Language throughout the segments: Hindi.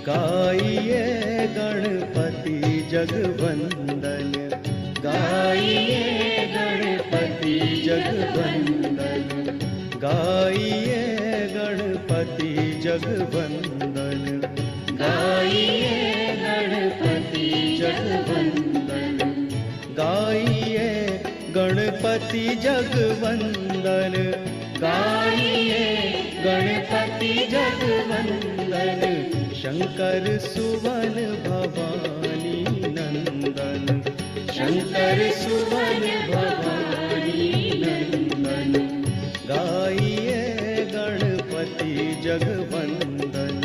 गाइए गणपति जगवंदन, गाइए गणपति जगवंदन, गाइए गणपति जगवंदन, गाइए गणपति जगवंदन, गाइए गणपति जगवंदन, गाइए गणपति जगवंदन, शंकर सुवन भवानी नंदन, शंकर सुवन भवानी नंदन, गाइए गणपति जगवंदन,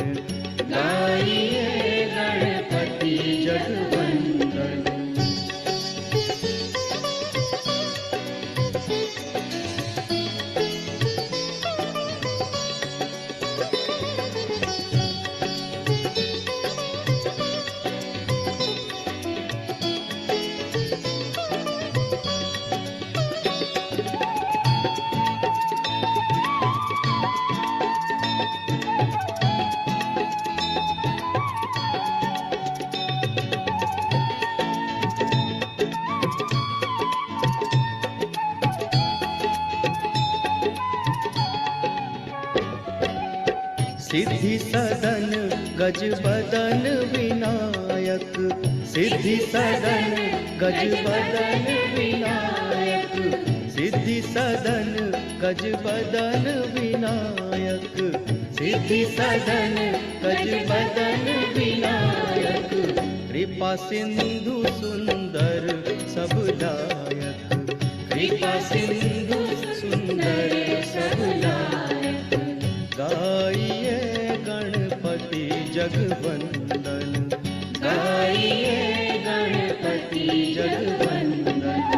गाइए गणपति जगवंदन। सिद्धि सदन गज बदन विनायक, सिद्धि सदन गज बदन विनायक, सिद्धि सदन गज बदन विनायक, सिद्धि सदन गज बदन विनायक, कृपा सिंधु सुंदर सब लायक, कृपा सिंधु सुंदर सब लायक, गाइए गणपति जगवंदन, गाइए गणपति जगवंदन।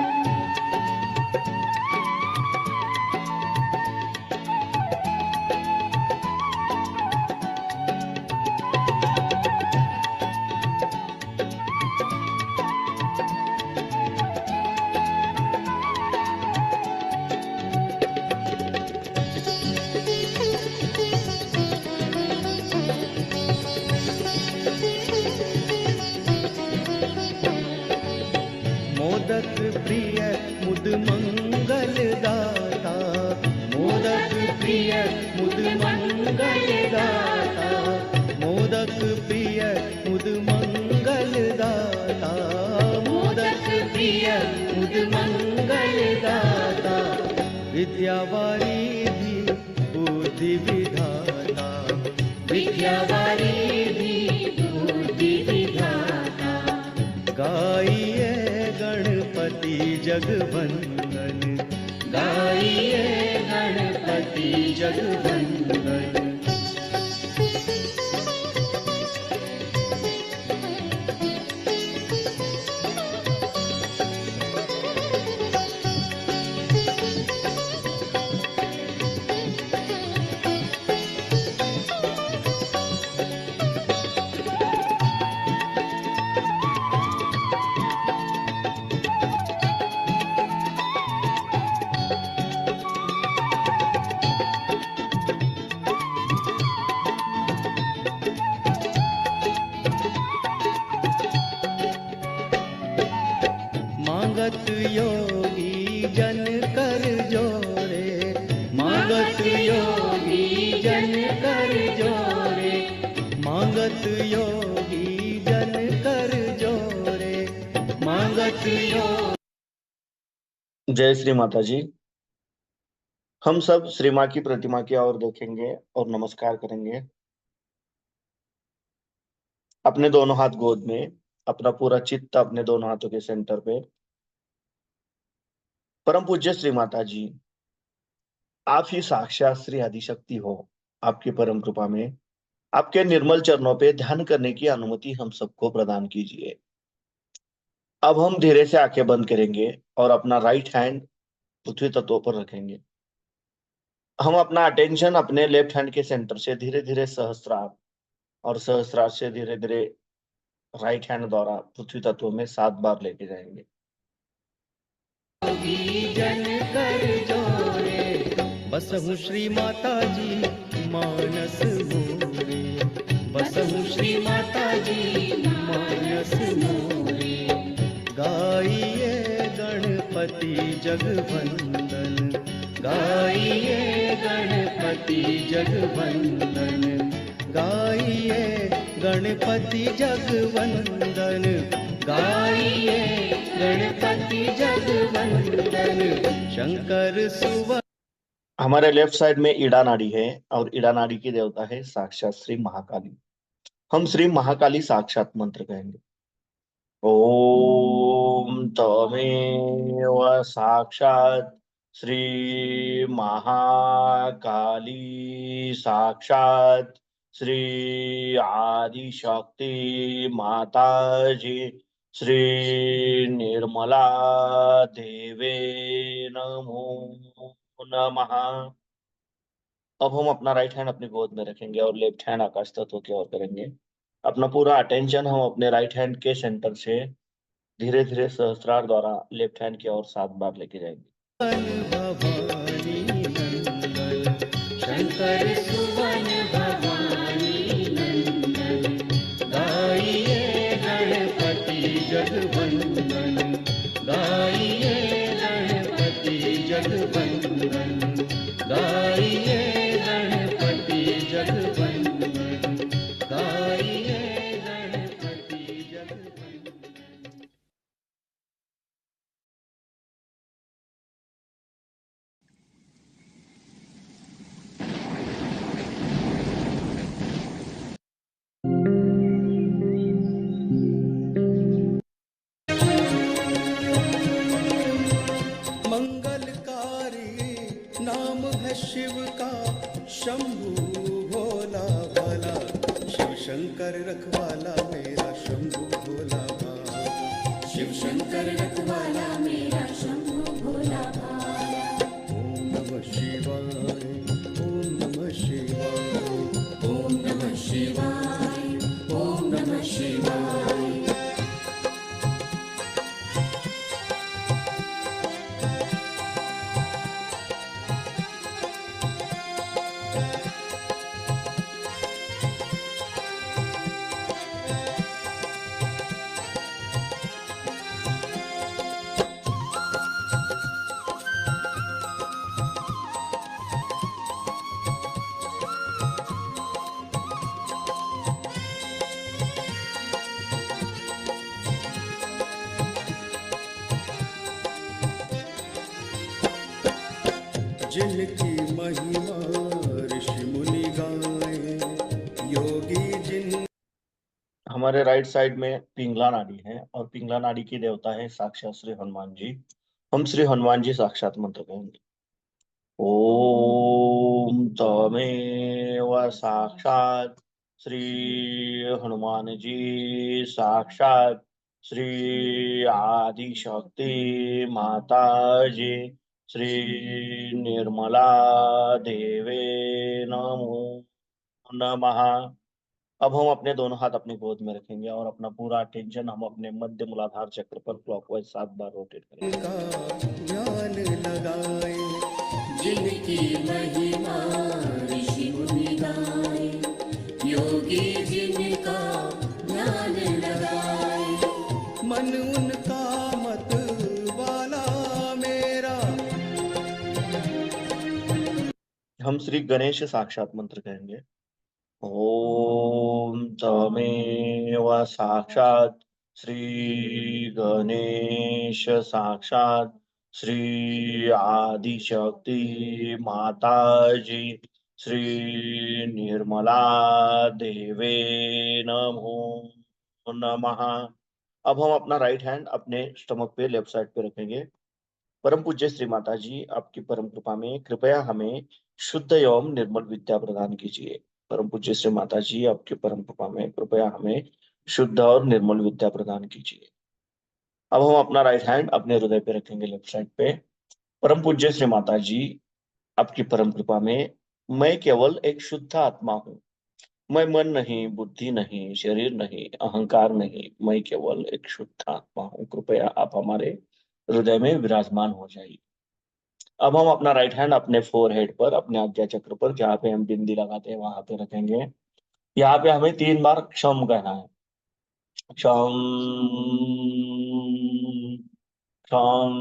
मोदक प्रिय मुद मंगल दाता, मोदक प्रिय मुद मंगल दाता, मोदक प्रिय मुद मंगल दाता, मोदक प्रिय मुद मंगल दाता, विद्यावारिधि बुद्धि विधाता, विद्यावारिधि बुद्धि विधाता, गाइए गणपति जगवंदन, गाइए गणपति जगवंदन। मांगत योगी जन कर जोरे, मांगत योगी जन कर जोरे, मांगत योगी जन कर जोरे, मांगत योगी। जय श्री माता जी। हम सब श्री माँ की प्रतिमा की ओर देखेंगे और नमस्कार करेंगे। अपने दोनों हाथ गोद में, अपना पूरा चित्त अपने दोनों हाथों के सेंटर पे। परम पूज्य श्री माता जी, आप ही साक्षात श्री आदिशक्ति हो। आपकी परम कृपा में आपके निर्मल चरणों पे ध्यान करने की अनुमति हम सबको प्रदान कीजिए। अब हम धीरे से आंखें बंद करेंगे और अपना राइट हैंड पृथ्वी तत्व पर रखेंगे। हम अपना अटेंशन अपने लेफ्ट हैंड के सेंटर से धीरे धीरे सहस्त्रार और सहस्त्रार से धीरे धीरे राइट हैंड द्वारा पृथ्वी तत्व में 7 बार लेके जाएंगे। जन कर जोरे, बसहु श्री माता जी मानस मोरे, बसहु श्री माता गणपति जगवंदन, गाइए गणपति जगवंदन, गाइए गणपति जगवंदन, गाइए गणपति जगवंदन, शंकर सुवन। हमारे लेफ्ट साइड में ईड़ा नाड़ी है और ईड़ा नाड़ी की देवता है साक्षात श्री महाकाली। हम श्री महाकाली साक्षात मंत्र कहेंगे। ओम तमेव साक्षात श्री महाकाली साक्षात श्री आदिशक्ति माताजी श्री निर्मला देवे नमो नमः। अब हम अपना राइट हैंड अपनी गोद में रखेंगे और लेफ्ट हैंड आकाश तत्व की ओर करेंगे। अपना पूरा अटेंशन हम अपने राइट हैंड के सेंटर से धीरे धीरे सहस्त्रार द्वारा लेफ्ट हैंड की ओर 7 बार लेके जाएंगे। भवानी नंदन, शंकर सुवन भवानी नंदन, गाइए गणपति जगवंदन, गाइए गणपति जगवंदन, गाइए गणपति जगवंदन, गाइए गणपति जगवंदन। मंगलकारी नाम है शिव का, शंभु भोला भाला, शिव शंकर रखवाला मेरा शंभु भोला भाला, शिव शंकर रखवाला मेरा शंभु भोला भाला। ओम नमः शिवाय, ओम नमः शिवाय, ओम नमः शिवाय, ओम नमः शिवाय। जिनकी महिमा ऋषि मुनि गाए, योगी जिन। हमारे राइट साइड में पिंगला नाड़ी है और पिंगला नाड़ी की देवता है साक्षात श्री हनुमान जी। हम श्री हनुमान जी साक्षात मंत्र कहेंगे। ओम तमेव साक्षात श्री हनुमान जी साक्षात श्री आदिशक्ति माता जी श्री निर्मला देवे नमो नमः। अब हम अपने दोनों हाथ अपनी गोद में रखेंगे और अपना पूरा अटेंशन हम अपने मध्य मूलाधार चक्र पर क्लॉकवाइज 7 बार रोटेट करेंगे। ध्यान लगाए, जिनकी महिमा ऋषि मुनि गाए, योगी जिनका ध्यान लगाए, मन उनका मत वाला मेरा। हम श्री गणेश साक्षात मंत्र कहेंगे। ओम तमेव साक्षात श्री गणेश साक्षात श्री आदिशक्ति माता जी श्री निर्मला देवे नमो नमः। अब हम अपना राइट हैंड अपने स्टमक पे लेफ्ट साइड पे रखेंगे। परम पूज्य श्री माता जी, आपकी परम कृपा में कृपया हमें शुद्ध एवं निर्मल विद्या प्रदान कीजिए। परम पूज्य श्री माता जी, आपकी परम कृपा में कृपया हमें शुद्ध और निर्मल विद्या प्रदान कीजिए। अब हम अपना राइट हैंड अपने हृदय पे रखेंगे लेफ्ट साइड पे। परम पूज्य श्री माता जी, आपकी परम कृपा में मैं केवल एक शुद्ध आत्मा हूँ। मैं मन नहीं, बुद्धि नहीं, शरीर नहीं, अहंकार नहीं, मैं केवल एक शुद्ध आत्मा हूँ। कृपया आप हमारे हृदय में विराजमान हो जाइए। अब हम अपना राइट हैंड अपने फोर हेड पर, अपने आज्ञा चक्र पर, जहाँ पे हम बिंदी लगाते हैं वहां पे रखेंगे। यहाँ पे हमें 3 बार क्षम कहना है। क्षम क्षम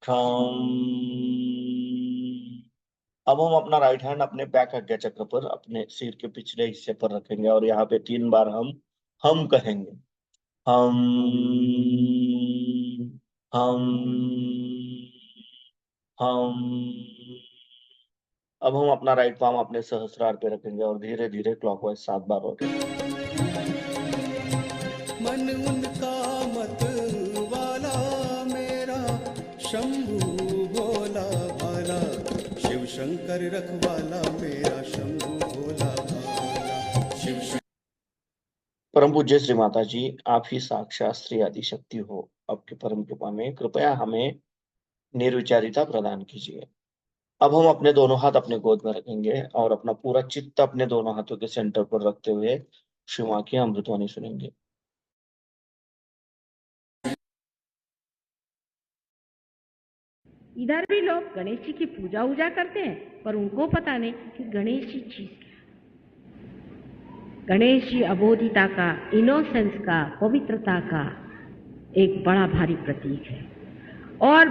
खम। अब हम अपना राइट हैंड अपने बैक आज्ञा चक्र पर अपने सिर के पिछले हिस्से पर रखेंगे और यहाँ पे 3 बार हम कहेंगे। हम हम हम। अब हम अपना राइट पाम अपने सहस्रार पे रखेंगे और धीरे धीरे क्लॉकवाइज 7 बार रोटेट। मन उनका मत वाला मेरा, शंभु भोला भाला, शिव शंकर रखवाला मेरा, शंभु भोला भाला, शिव शंकर। परम पूज्य श्री माता जी, आप ही साक्षात श्री आदिशक्ति हो। आपके परम कृपा में कृपया हमें निर्विचारिता प्रदान कीजिए। अब हम अपने दोनों हाथ अपने गोद में रखेंगे और अपना पूरा चित्त अपने दोनों हाथों के सेंटर पर रखते हुए श्री मां की अमृतवाणी सुनेंगे। इधर भी लोग गणेश जी की पूजा वूजा करते हैं, पर उनको पता नहीं कि गणेश जी चीज क्या है। गणेश जी अबोधिता का, इनोसेंस का, पवित्रता का एक बड़ा भारी प्रतीक है। और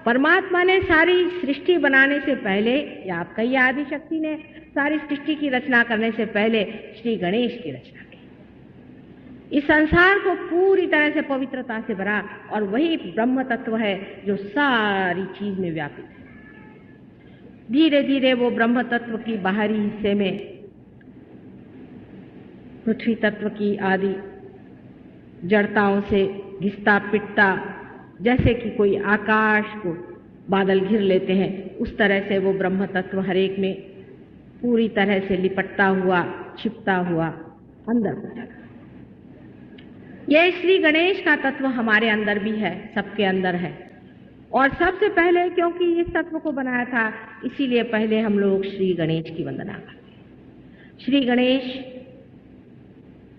परमात्मा ने सारी सृष्टि बनाने से पहले, या आपका ही आदि शक्ति ने सारी सृष्टि की रचना करने से पहले श्री गणेश की रचना की। इस संसार को पूरी तरह से पवित्रता से भरा, और वही ब्रह्म तत्व है जो सारी चीज में व्यापित है। धीरे धीरे वो ब्रह्म तत्व की बाहरी हिस्से में पृथ्वी तत्व की आदि जड़ताओं से घिसता पिटता, जैसे कि कोई आकाश को बादल घिर लेते हैं, उस तरह से वो ब्रह्म तत्व हर एक में पूरी तरह से लिपटता हुआ, छिपता हुआ अंदर हो जाता। यह श्री गणेश का तत्व हमारे अंदर भी है, सबके अंदर है। और सबसे पहले, क्योंकि इस तत्व को बनाया था, इसीलिए पहले हम लोग श्री गणेश की वंदना करते हैं। श्री गणेश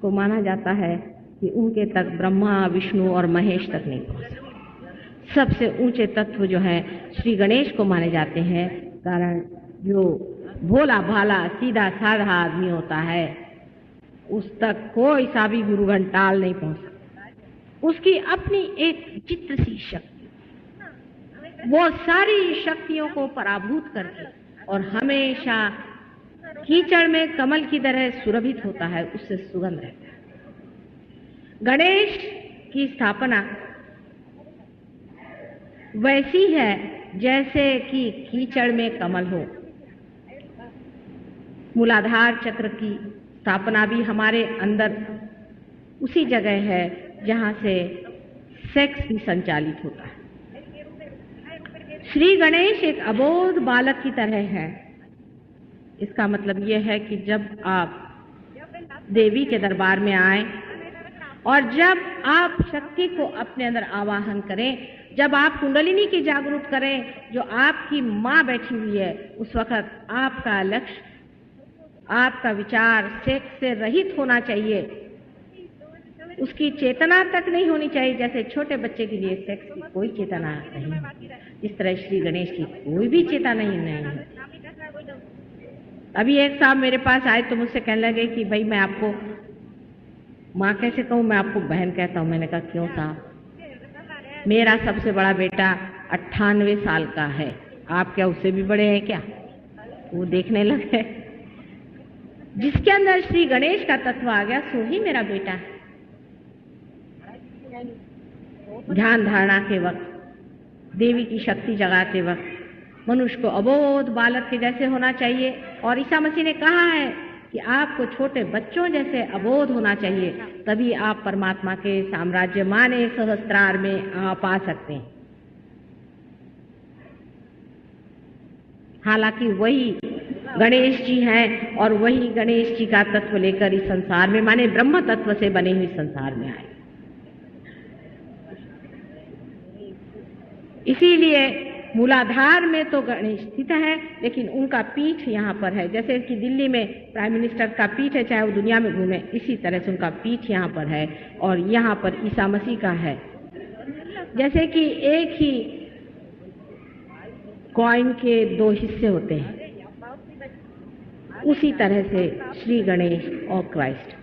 को माना जाता है कि उनके तक ब्रह्मा, विष्णु और महेश तक नहीं पहुंच सकते। सबसे ऊंचे तत्व जो है श्री गणेश को माने जाते हैं, कारण जो भोला भाला सीधा साधा आदमी होता है, उस तक कोई सा भी गुरु घंटाल नहीं पहुंच सकता। उसकी अपनी एक चित्र सी शक्ति, वो सारी शक्तियों को पराभूत करके और हमेशा कीचड़ में कमल की तरह सुरभित होता है, उससे सुगंध रहता है। गणेश की स्थापना वैसी है जैसे कि कीचड़ में कमल हो। मूलाधार चक्र की स्थापना भी हमारे अंदर उसी जगह है जहां से सेक्स भी संचालित होता है। श्री गणेश एक अबोध बालक की तरह है। इसका मतलब यह है कि जब आप देवी के दरबार में आए और जब आप शक्ति को अपने अंदर आवाहन करें, जब आप कुंडलिनी की जागरूक करें जो आपकी माँ बैठी हुई है, उस वक्त आपका लक्ष्य, आपका विचार सेक्स से रहित होना चाहिए। उसकी चेतना तक नहीं होनी चाहिए। जैसे छोटे बच्चे के लिए सेक्स की कोई चेतना नहीं होती, इस तरह श्री गणेश की कोई भी चेतना नहीं है। अभी एक साहब मेरे पास आए तो मुझसे कहने लगे कि भाई मैं आपको माँ कैसे कहूँ, मैं आपको बहन कहता हूँ। मैंने कहा क्यों साहब? मेरा सबसे बड़ा बेटा 98 साल का है, आप क्या उससे भी बड़े हैं क्या? वो देखने लगे। जिसके अंदर श्री गणेश का तत्व आ गया सो ही मेरा बेटा है। ध्यान धारणा के वक्त, देवी की शक्ति जगाते वक्त मनुष्य को अबोध बालक के जैसे होना चाहिए। और ईसा मसीह ने कहा है कि आपको छोटे बच्चों जैसे अबोध होना चाहिए, तभी आप परमात्मा के साम्राज्य माने सहस्त्रार में आप आ सकते हैं। हालांकि वही गणेश जी हैं और वही गणेश जी का तत्व लेकर इस संसार में, माने ब्रह्म तत्व से बने हुए संसार में आए। इसीलिए मूलाधार में तो गणेश स्थित है, लेकिन उनका पीठ यहाँ पर है। जैसे कि दिल्ली में प्राइम मिनिस्टर का पीठ है, चाहे वो दुनिया में घूमे, इसी तरह से उनका पीठ यहाँ पर है और यहाँ पर ईसा मसीह का है। जैसे कि एक ही कॉइन के 2 हिस्से होते हैं, उसी तरह से श्री गणेश और क्राइस्ट।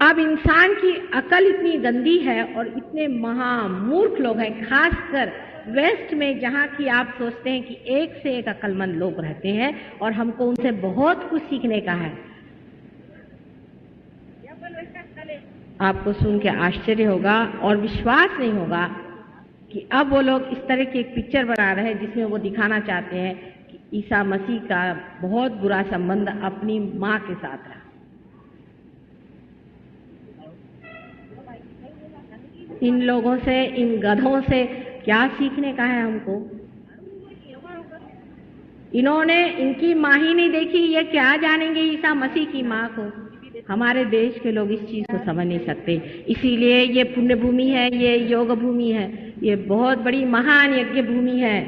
अब इंसान की अकल इतनी गंदी है और इतने महामूर्ख लोग हैं, खासकर वेस्ट में, जहाँ की आप सोचते हैं कि एक से एक अक्लमंद लोग रहते हैं और हमको उनसे बहुत कुछ सीखने का है। आपको सुन के आश्चर्य होगा और विश्वास नहीं होगा कि अब वो लोग इस तरह की एक पिक्चर बना रहे हैं जिसमें वो दिखाना चाहते हैं कि ईसा मसीह का बहुत बुरा संबंध अपनी माँ के साथ रहा। इन लोगों से, इन गधों से क्या सीखने का है हमको? इन्होंने इनकी माँ ही नहीं देखी, ये क्या जानेंगे ईसा मसीह की माँ को? हमारे देश के लोग इस चीज को समझ नहीं सकते। इसीलिए ये पुण्य भूमि है, ये योग भूमि है, ये बहुत बड़ी महान यज्ञ भूमि है।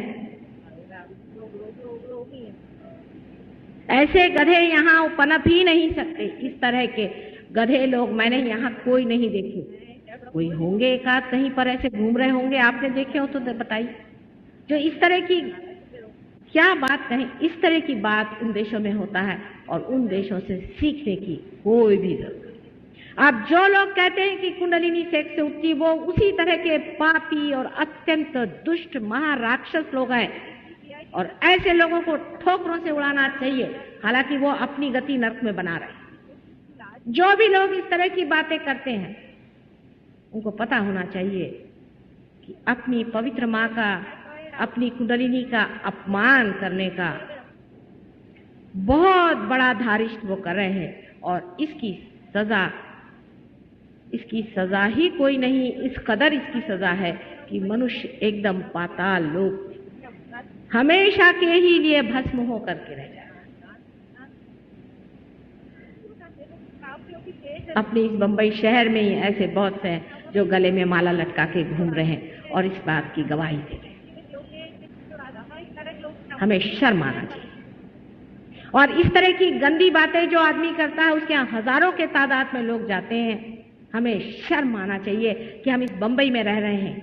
ऐसे गधे यहाँ पनप ही नहीं सकते। इस तरह के गधे लोग मैंने यहाँ कोई नहीं देखे। कोई होंगे एकाध कहीं पर ऐसे घूम रहे होंगे, आपने देखे हो तो बताइए। जो इस तरह की, क्या बात कहें, इस तरह की बात उन देशों में होता है और उन देशों से सीखने की कोई भी जरूरत नहीं। अब जो लोग कहते हैं कि कुंडलिनी सेक्स से उठती, वो उसी तरह के पापी और अत्यंत दुष्ट महाराक्षस लोग हैं और ऐसे लोगों को ठोकरों से उड़ाना चाहिए, हालांकि वो अपनी गति नरक में बना रहे। जो भी लोग इस तरह की बातें करते हैं उनको पता होना चाहिए कि अपनी पवित्र माँ का, अपनी कुंडलिनी का अपमान करने का बहुत बड़ा धारिष्ट वो कर रहे हैं और इसकी सजा ही कोई नहीं, इस कदर इसकी सजा है कि मनुष्य एकदम पाताल लोक हमेशा के ही लिए भस्म हो करके रह जाए। अपने इस बंबई शहर में ही ऐसे बहुत से हैं जो गले में माला लटका के घूम रहे हैं और इस बात की गवाही दे रहे हैं। हमें शर्म आना चाहिए। और इस तरह की गंदी बातें जो आदमी करता है उसके यहाँ हजारों के तादाद में लोग जाते हैं। हमें शर्म आना चाहिए कि हम इस बंबई में रह रहे हैं।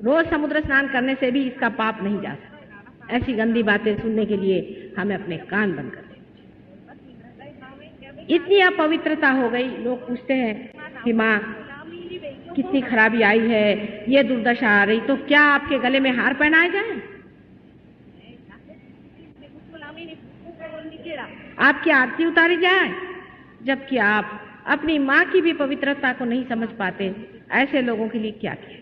रोज समुद्र स्नान करने से भी इसका पाप नहीं जा सकता। ऐसी गंदी बातें सुनने के लिए हमें अपने कान बंद कर दें। इतनी अपवित्रता हो गई, लोग पूछते हैं कि माँ कितनी खराबी आई है, ये दुर्दशा आ रही, तो क्या आपके गले में हार पहनाए जाए? आपकी आरती उतारी जाए? जबकि आप अपनी माँ की भी पवित्रता को नहीं समझ पाते। ऐसे लोगों के लिए क्या किया?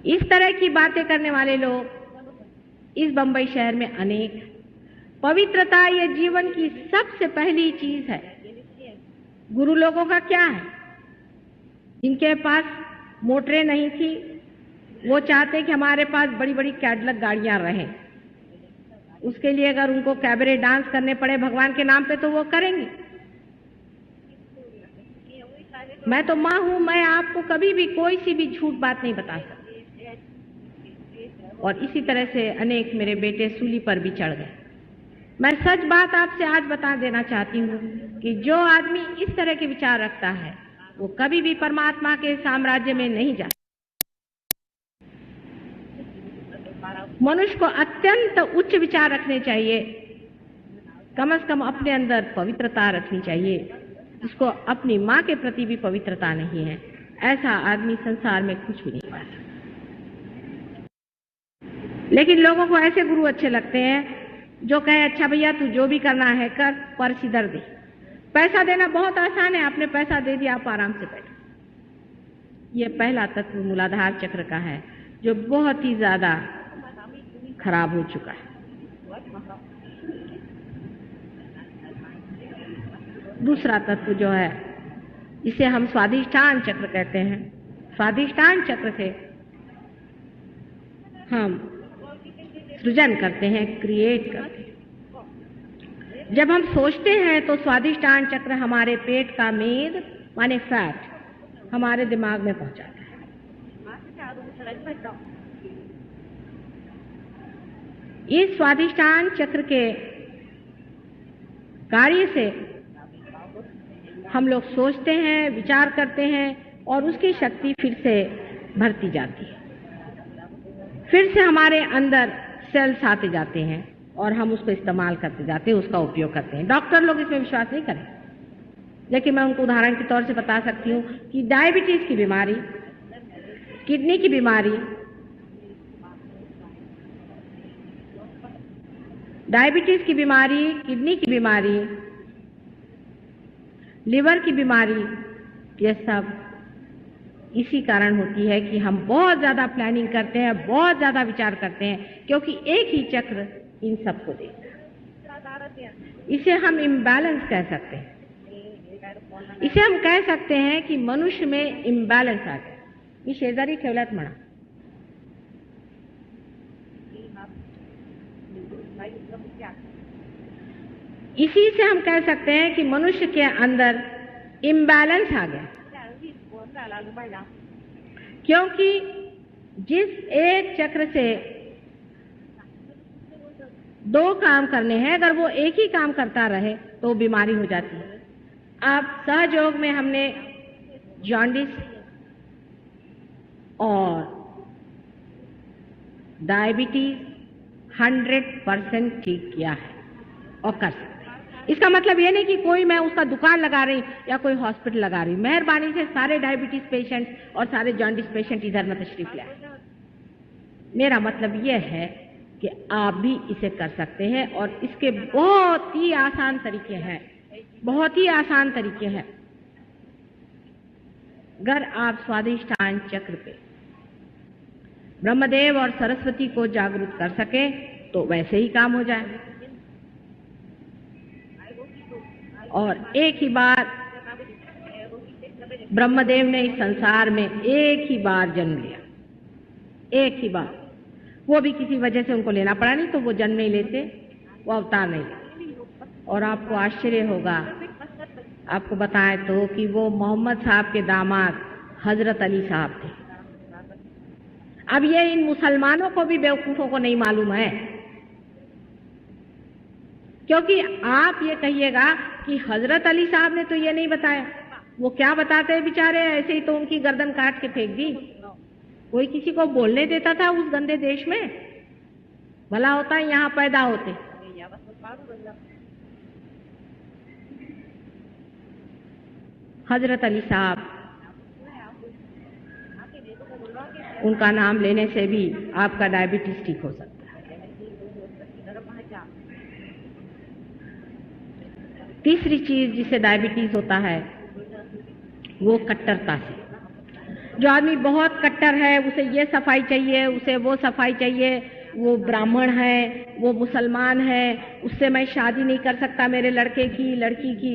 इस तरह की बातें करने वाले लोग इस बंबई शहर में अनेक। पवित्रता ये जीवन की सबसे पहली चीज है। गुरु लोगों का क्या है? जिनके पास मोटरें नहीं थी, वो चाहते कि हमारे पास बड़ी बड़ी कैडलक गाड़ियां रहें। उसके लिए अगर उनको कैबरे डांस करने पड़े भगवान के नाम पे तो वो करेंगे। मैं तो माँ हूं, मैं आपको कभी भी कोई सी भी झूठ बात नहीं बता सकती। और इसी तरह से अनेक मेरे बेटे सूली पर भी चढ़ गए। मैं सच बात आपसे आज बता देना चाहती हूँ कि जो आदमी इस तरह के विचार रखता है वो कभी भी परमात्मा के साम्राज्य में नहीं जा। मनुष्य को अत्यंत उच्च विचार रखने चाहिए। कम से कम अपने अंदर पवित्रता रखनी चाहिए, जिसको अपनी माँ के प्रति भी पवित्रता नहीं है। ऐसा आदमी संसार में कुछ भी नहीं पा सकता। लेकिन लोगों को ऐसे गुरु अच्छे लगते हैं जो कहे अच्छा भैया तू जो भी करना है कर, पर सिधर दे। पैसा देना बहुत आसान है, आपने पैसा दे दिया, आप आराम से बैठे। ये पहला तत्व मूलाधार चक्र का है जो बहुत ही ज्यादा खराब हो चुका है। दूसरा तत्व जो है इसे हम स्वाधिष्ठान चक्र कहते हैं। स्वाधिष्ठान चक्र से हम सृजन करते हैं, क्रिएट करते हैं। जब हम सोचते हैं तो स्वाधिष्ठान चक्र हमारे पेट का मेद माने फैट हमारे दिमाग में पहुंचाता है। इस स्वाधिष्ठान चक्र के कार्य से हम लोग सोचते हैं, विचार करते हैं और उसकी शक्ति फिर से भरती जाती है। फिर से हमारे अंदर सेल्स आते जाते हैं और हम उसको इस्तेमाल करते जाते हैं, उसका उपयोग करते हैं। डॉक्टर लोग इसमें विश्वास नहीं करें, लेकिन मैं उनको उदाहरण के तौर से बता सकती हूँ कि डायबिटीज की बीमारी, किडनी की बीमारी, डायबिटीज की बीमारी, किडनी की बीमारी, लिवर की बीमारी, ये सब इसी कारण होती है कि हम बहुत ज्यादा प्लानिंग करते हैं, बहुत ज्यादा विचार करते हैं, क्योंकि एक ही चक्र इन सबको देखता है। इसे हम इम्बैलेंस कह सकते हैं। इसे हम कह सकते हैं कि मनुष्य में इम्बैलेंस आ गया। ये शेजारी ठेवल्यात म्हणा। इसी से हम कह सकते हैं कि मनुष्य के अंदर इम्बैलेंस आ गया, क्योंकि जिस एक चक्र से दो काम करने हैं, अगर वो एक ही काम करता रहे तो बीमारी हो जाती है। अब सहयोग में हमने जॉन्डिस और डायबिटीज 100% ठीक किया है और कर सकते हैं। इसका मतलब ये नहीं कि कोई मैं उसका दुकान लगा रही या कोई हॉस्पिटल लगा रही। मेहरबानी से सारे डायबिटीज पेशेंट और सारे जॉन्डिस पेशेंट इधर में तशरीफ ले आए। मेरा मतलब ये है कि आप भी इसे कर सकते हैं और इसके बहुत ही आसान तरीके हैं, बहुत ही आसान तरीके हैं। अगर आप स्वादिष्टान चक्र पे ब्रह्मदेव और सरस्वती को जागरूक कर सके तो वैसे ही काम हो जाए। और एक ही बार ब्रह्मदेव ने इस संसार में एक ही बार जन्म लिया, एक ही बार। वो भी किसी वजह से उनको लेना पड़ा, नहीं तो वो जन्म नहीं लेते, वो अवतार नहीं लेते। और आपको आश्चर्य होगा, आपको बताएं तो कि वो मोहम्मद साहब के दामाद हजरत अली साहब थे। अब ये इन मुसलमानों को भी बेवकूफों को नहीं मालूम है, क्योंकि आप ये कहिएगा कि हजरत अली साहब ने तो ये नहीं बताया। वो क्या बताते हैं बेचारे, ऐसे ही तो उनकी गर्दन काट के फेंक दी। कोई किसी को बोलने देता था उस गंदे देश में? भला होता है यहाँ पैदा होते। हजरत अली साहब, उनका नाम लेने से भी आपका डायबिटीज ठीक हो सकता है। तीसरी चीज जिससे डायबिटीज होता है वो कट्टरता से। जो आदमी बहुत कट्टर है, उसे ये सफाई चाहिए, उसे वो सफाई चाहिए, वो ब्राह्मण है, वो मुसलमान है, उससे मैं शादी नहीं कर सकता, मेरे लड़के की लड़की की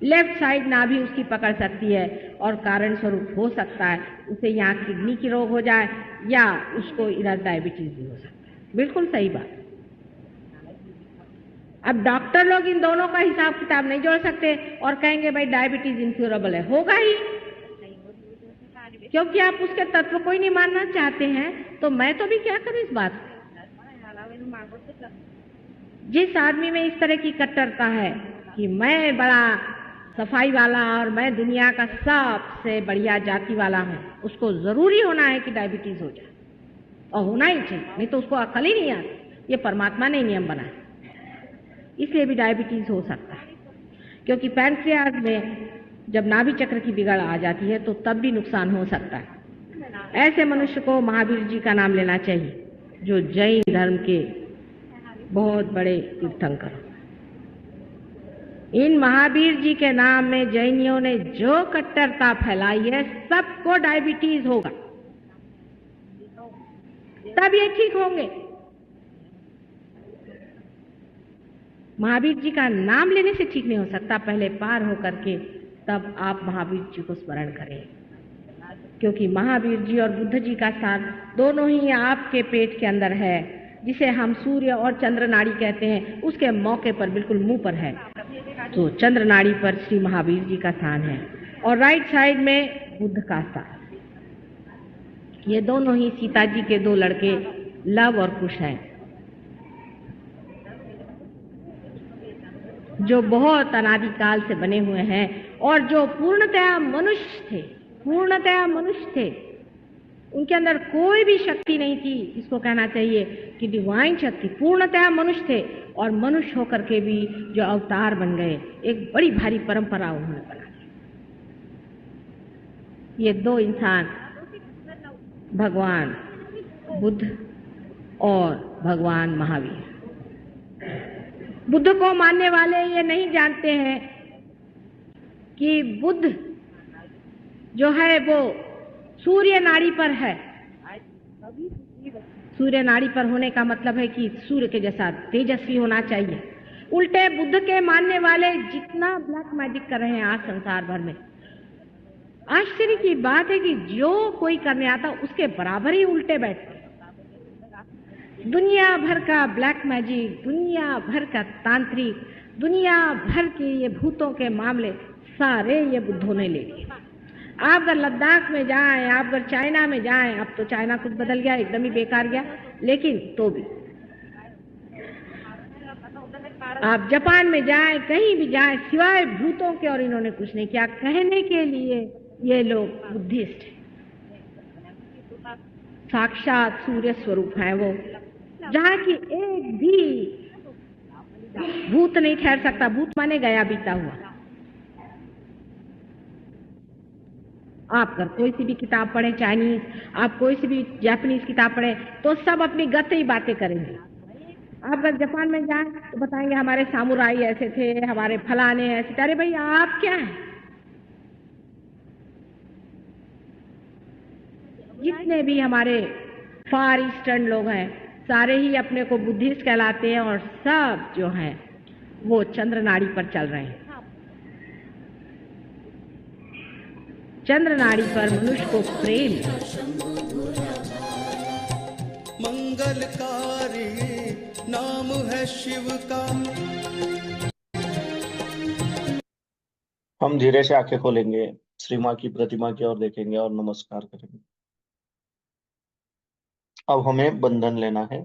लेफ्ट साइड ना भी उसकी पकड़ सकती है और कारण स्वरूप हो सकता है उसे यहाँ किडनी की रोग हो जाए या उसको इधर डायबिटीज भी हो सकता है। बिल्कुल सही बात। अब डॉक्टर लोग इन दोनों का हिसाब किताब नहीं जोड़ सकते और कहेंगे भाई डायबिटीज इनक्योरेबल है। होगा ही, क्योंकि आप उसके तत्व को ही नहीं मानना चाहते हैं। तो मैं तो भी क्या करूं इस बात। जिस आदमी में इस तरह की कट्टरता है कि मैं बड़ा सफाई वाला और मैं दुनिया का सबसे बढ़िया जाति वाला हूं, उसको जरूरी होना है कि डायबिटीज हो जाए, और होना ही चाहिए, नहीं तो उसको अकल ही नहीं आती। ये परमात्मा ने नियम बनाया, इसलिए भी डायबिटीज हो सकता है। क्योंकि पैंक्रियाज में जब नाभि चक्र की बिगड़ आ जाती है तो तब भी नुकसान हो सकता है। ऐसे मनुष्य को महावीर जी का नाम लेना चाहिए, जो जैन धर्म के बहुत बड़े तीर्थंकर। इन महावीर जी के नाम में जैनियों ने जो कट्टरता फैलाई है, सबको डायबिटीज होगा, तब ये ठीक होंगे। महावीर जी का नाम लेने से ठीक नहीं हो सकता, पहले पार होकर के तब आप महावीर जी को स्मरण करें। क्योंकि महावीर जी और बुद्ध जी का स्थान दोनों ही आपके पेट के अंदर है, जिसे हम सूर्य और चंद्र नाड़ी कहते हैं, उसके मौके पर बिल्कुल मुंह पर है। तो चंद्र नाड़ी पर श्री महावीर जी का स्थान है और राइट साइड में बुद्ध का स्थान। ये दोनों ही सीता जी के दो लड़के लव और कुश हैं, जो बहुत अनादिकाल से बने हुए हैं और जो पूर्णतया मनुष्य थे, पूर्णतया मनुष्य थे। उनके अंदर कोई भी शक्ति नहीं थी, इसको कहना चाहिए कि डिवाइन शक्ति, पूर्णतः मनुष्य थे और मनुष्य होकर के भी जो अवतार बन गए, एक बड़ी भारी परंपरा उन्होंने बना दी। ये दो इंसान, भगवान बुद्ध और भगवान महावीर। बुद्ध को मानने वाले ये नहीं जानते हैं कि बुद्ध जो है वो सूर्य नाड़ी पर है। सूर्य नाड़ी पर होने का मतलब है कि सूर्य के जैसा तेजस्वी होना चाहिए। उल्टे बुद्ध के मानने वाले जितना ब्लैक मैजिक कर रहे हैं आज संसार भर में, आश्चर्य की बात है कि जो कोई करने आता उसके बराबर ही उल्टे बैठते। दुनिया भर का ब्लैक मैजिक, दुनिया भर का तांत्रिक, दुनिया भर के ये भूतों के मामले सारे ये बुद्धों ने ले लिए। आप अगर लद्दाख में जाएं, आप अगर चाइना में जाएं, अब तो चाइना कुछ बदल गया, एकदम ही बेकार गया, लेकिन तो भी आप जापान में जाएं, कहीं भी जाएं, सिवाय भूतों के और इन्होंने कुछ नहीं किया। कहने के लिए ये लोग बुद्धिस्ट हैं, साक्षात सूर्य स्वरूप है वो, जहाँ की एक भी भूत नहीं ठहर सकता। भूत माने गया बीता हुआ। आप अगर कोई सी भी किताब पढ़े चाइनीज, आप कोई सी भी जापानीज किताब पढ़े, तो सब अपनी गत ही बातें करेंगे। आप अगर जापान में जाएं तो बताएंगे हमारे सामुराई ऐसे थे, हमारे फलाने ऐसे थे। अरे भाई आप क्या हैं? जितने भी हमारे फार ईस्टर्न लोग हैं सारे ही अपने को बुद्धिस्ट कहलाते हैं और सब जो हैं वो चंद्र नाड़ी पर चल रहे हैं। चंद्र नाड़ी पर मनुष्य को प्रेम, मंगलकारी नाम है शिव का। हम धीरे से आंखें खोलेंगे, श्री मां की प्रतिमा की ओर देखेंगे और नमस्कार करेंगे। अब हमें बंधन लेना है।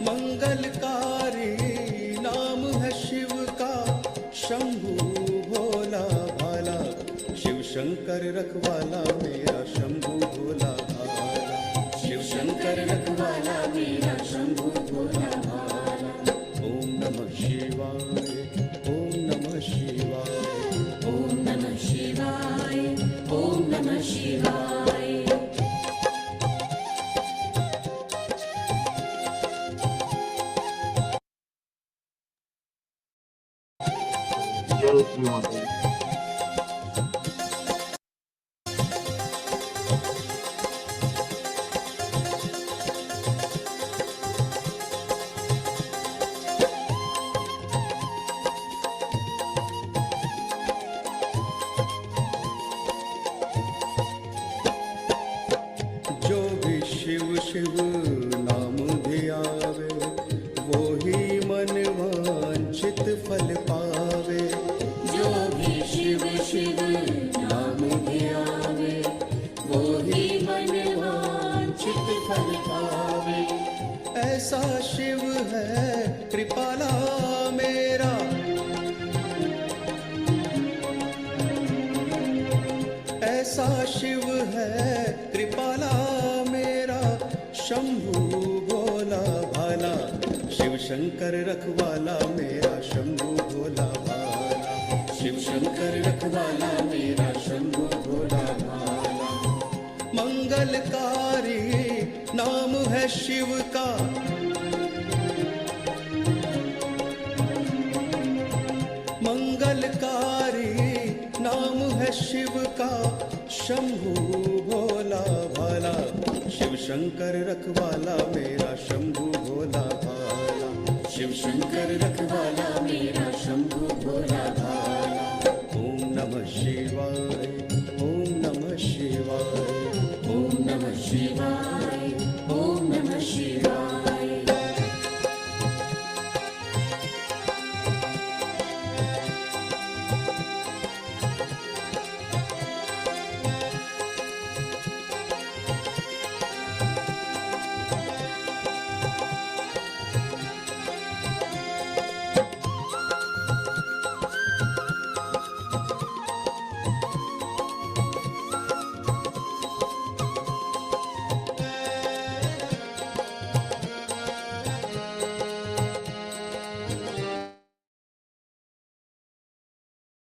मंगलकारी नाम है शिव का, शंभु भोला भाला, शिव शंकर रखवाला मेरा शंभु भोला भाला, शिव शंकर रखवाला मेरा शंभु भोला भाला। ओम नमः शिवाय, ओम नमः शिवाय, ओम नमः शिवाय, ओम नमः शिवाय। जय श्री माता दी। जो भी शिव शिव नाम धियावे, वो ही मन वांछित फल पावे। जो भी शिव शिव नाम धियावे, वो ही मन वांछित फल पावे। ऐसा शिव है कृपाला मेरा, ऐसा शिव है कृपाला मेरा, शंभु भोला भाला, शिव शंकर रखवाला मेरा शंभु भोला भाला, शिव शंकर रखवाला मेरा शंभु भोला भाला। मंगलकारी नाम है शिव का, मंगलकारी नाम है शिव का, शंभु भोला भाला, शिव शंकर रखवाला मेरा शंभु भोला भाला, शिव शंकर रखवाला मेरा शंभु भोला भाला। ओम नमः शिवाय, ओम नमः शिवाय, ओम नमः शिवाय, ओम नमः शिवाय।